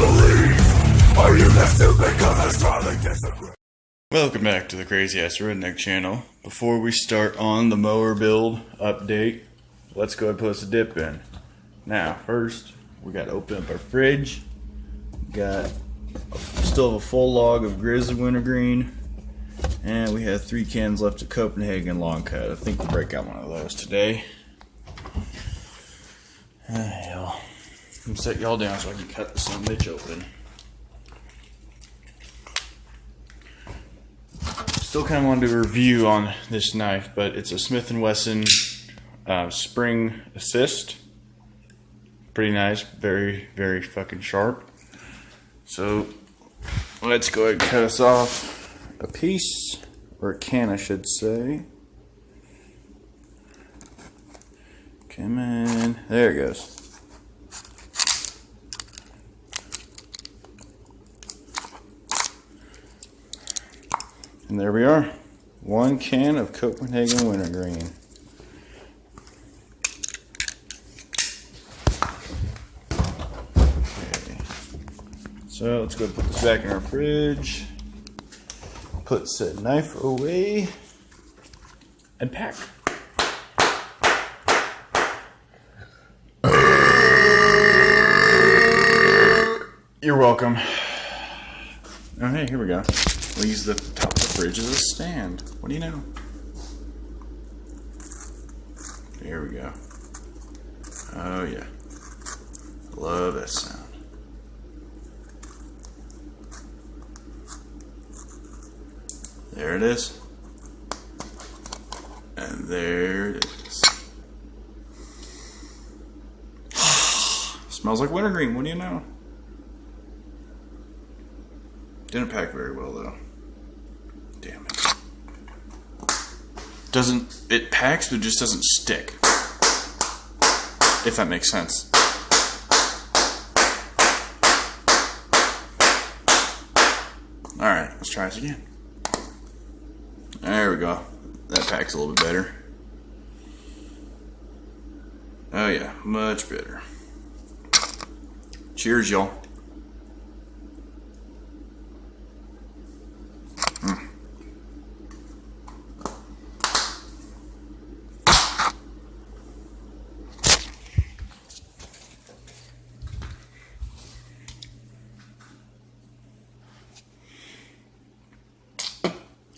believe? Are you that stupid cause I strongly disagree? Welcome back to the Crazy Ass Redneck channel. Before we start on the mower build update, let's go ahead and put a dip in. Now, first, we got to open up our fridge. Got still have a full log of grizzly wintergreen, and we have 3 cans left of Copenhagen long cut. I think we'll break out one of those today. Hell, I'm gonna set y'all down so I can cut this son of a bitch open. Still kind of wanted to review on this knife, but it's a Smith & Wesson spring assist. Pretty nice, very, very fucking sharp. So let's go ahead and cut us off a piece, or a can I should say. Come in, there it goes. And there we are, 1 can of Copenhagen wintergreen. Okay. So let's go put this back in our fridge. Put said knife away and pack. You're welcome. Oh, hey, here we go. We'll use the top of the fridge as a stand. What do you know? Here we go. Oh, yeah. Love that sound. There it is. And there it is. Smells like wintergreen. What do you know? Didn't pack very well though. Damn it. It packs but just doesn't stick. If that makes sense. Alright, let's try this again. There we go. That packs a little bit better. Oh yeah, much better. Cheers, y'all.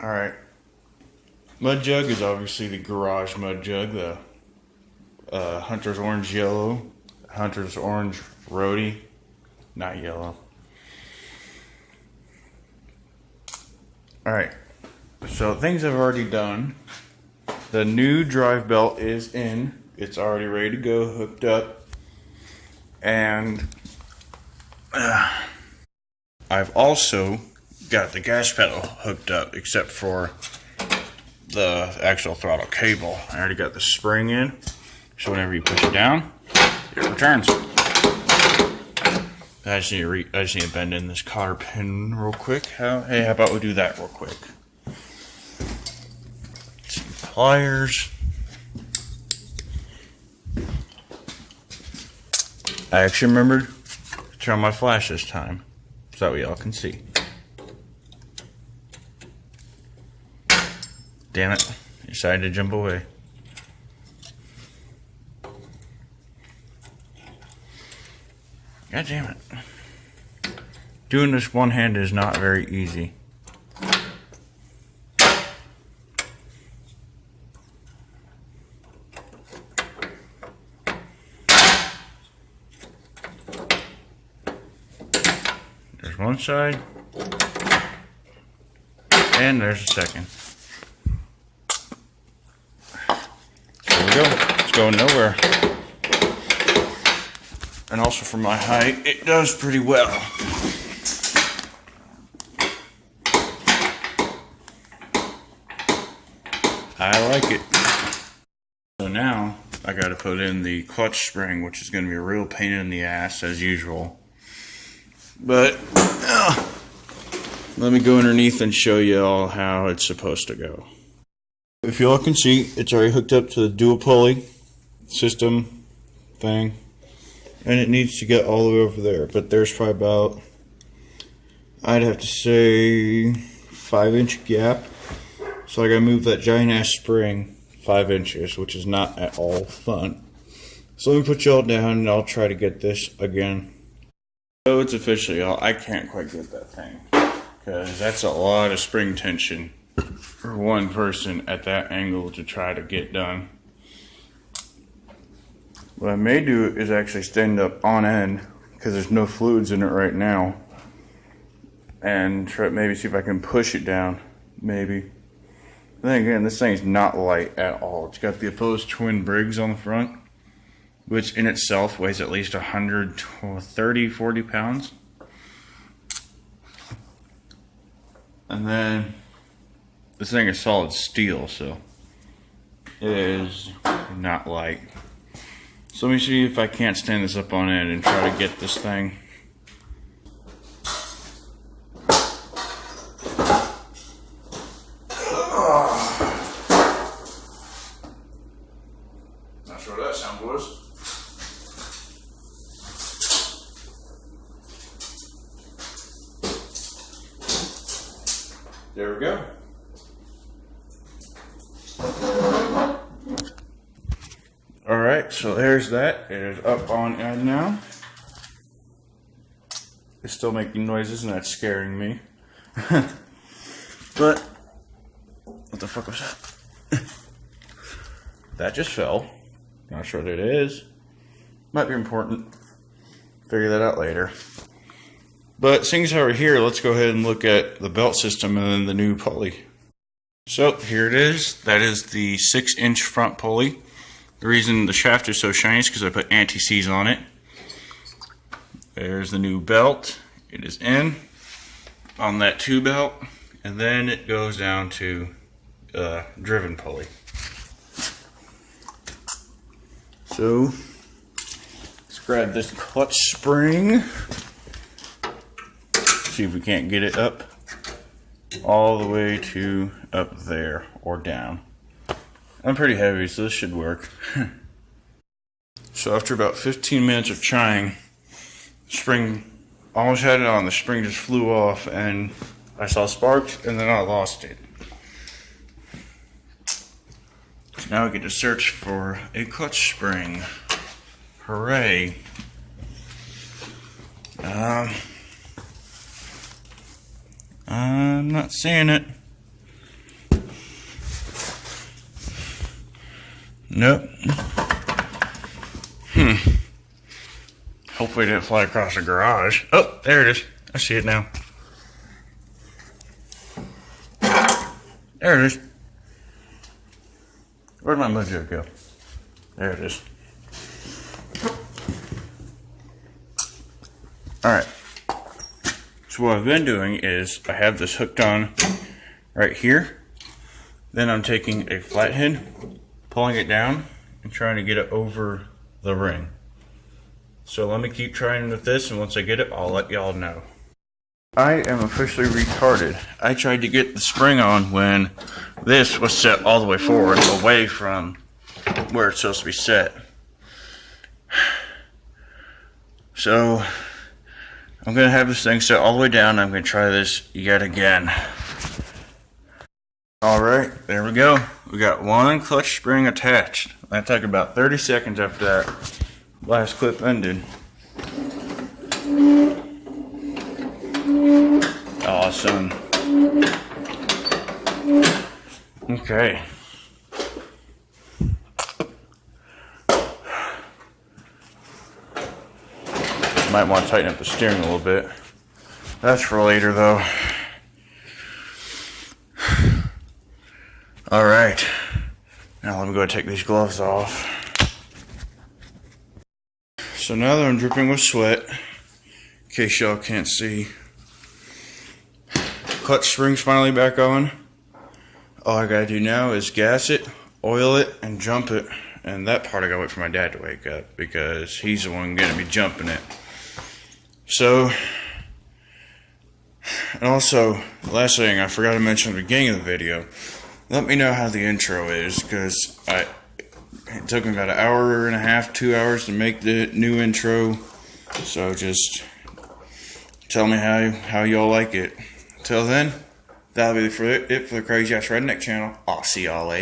Alright, mud jug is obviously the garage mud jug, the Hunter's Orange Yellow, Hunter's Orange Roadie, not yellow. Alright, so things I've already done. The new drive belt is in, it's already ready to go, hooked up, and I've also got the gas pedal hooked up, except for the actual throttle cable. I already got the spring in, so whenever you push it down, it returns. I just need to bend in this cotter pin real quick. How about we do that real quick? Some pliers. I actually remembered to turn on my flash this time, so that way y'all can see. Damn it, decided to jump away. God damn it. Doing this one hand is not very easy. There's one side, and there's a second. There we go. It's going nowhere. And also for my height, it does pretty well. I like it. So now I gotta put in the clutch spring, which is gonna be a real pain in the ass as usual. But let me go underneath and show you all how it's supposed to go. If you all can see, it's already hooked up to the dual pulley system thing. and it needs to get all the way over there, but there's probably about, I'd have to say, 5-inch gap. So I gotta move that giant ass spring 5 inches, which is not at all fun. So let me put y'all down and I'll try to get this again. So it's officially all, I can't quite get that thing, because that's a lot of spring tension for one person at that angle to try to get done. What I may do is actually stand up on end, because there's no fluids in it right now, and try maybe see if I can push it down, maybe. And then again, this thing's not light at all. It's got the opposed twin Briggs on the front, which in itself weighs at least 130, 40 pounds. And then this thing is solid steel, so it is not light. So let me see if I can't stand this up on end and try to get this thing. Not sure what that sound was. There we go. Alright, so there's that. It is up on end now. It's still making noises and that's scaring me. But, what the fuck was that? That just fell. Not sure what it is. Might be important. Figure that out later. But seeing as how we're here, let's go ahead and look at the belt system and then the new pulley. So here it is. That is the 6-inch front pulley. The reason the shaft is so shiny is because I put anti-seize on it. There's the new belt. It is in on that 2 belt, and then it goes down to driven pulley. So let's grab this clutch spring. See if we can't get it up all the way to up there or down. I'm pretty heavy, so this should work. So after about 15 minutes of trying, spring, almost had it on, the spring just flew off and I saw sparks and then I lost it. So now we get to search for a clutch spring. Hooray. I'm not seeing it. Nope. Hopefully it didn't fly across the garage. Oh, there it is. I see it now. There it is. Where'd my mojo go? There it is. Alright. So what I've been doing is I have this hooked on right here. Then I'm taking a flathead, pulling it down, and trying to get it over the ring. So let me keep trying with this, and once I get it, I'll let y'all know. I am officially retarded. I tried to get the spring on when this was set all the way forward, away from where it's supposed to be set. So I'm going to have this thing set all the way down. I'm going to try this yet again. Alright, there we go. We got one clutch spring attached. That took about 30 seconds after that last clip ended. Awesome. Okay. Might want to tighten up the steering a little bit. That's for later though. Alright. Now let me go take these gloves off. So now that I'm dripping with sweat, in case y'all can't see, clutch spring's finally back on. All I gotta do now is gas it, oil it, and jump it. And that part I gotta wait for my dad to wake up because he's the one gonna be jumping it. So, and also, last thing I forgot to mention at the beginning of the video, let me know how the intro is, because It took me about an hour and a half, 2 hours to make the new intro. So just tell me how y'all like it. Till then, that'll be it for the Crazy Ass Redneck channel. I'll see y'all later.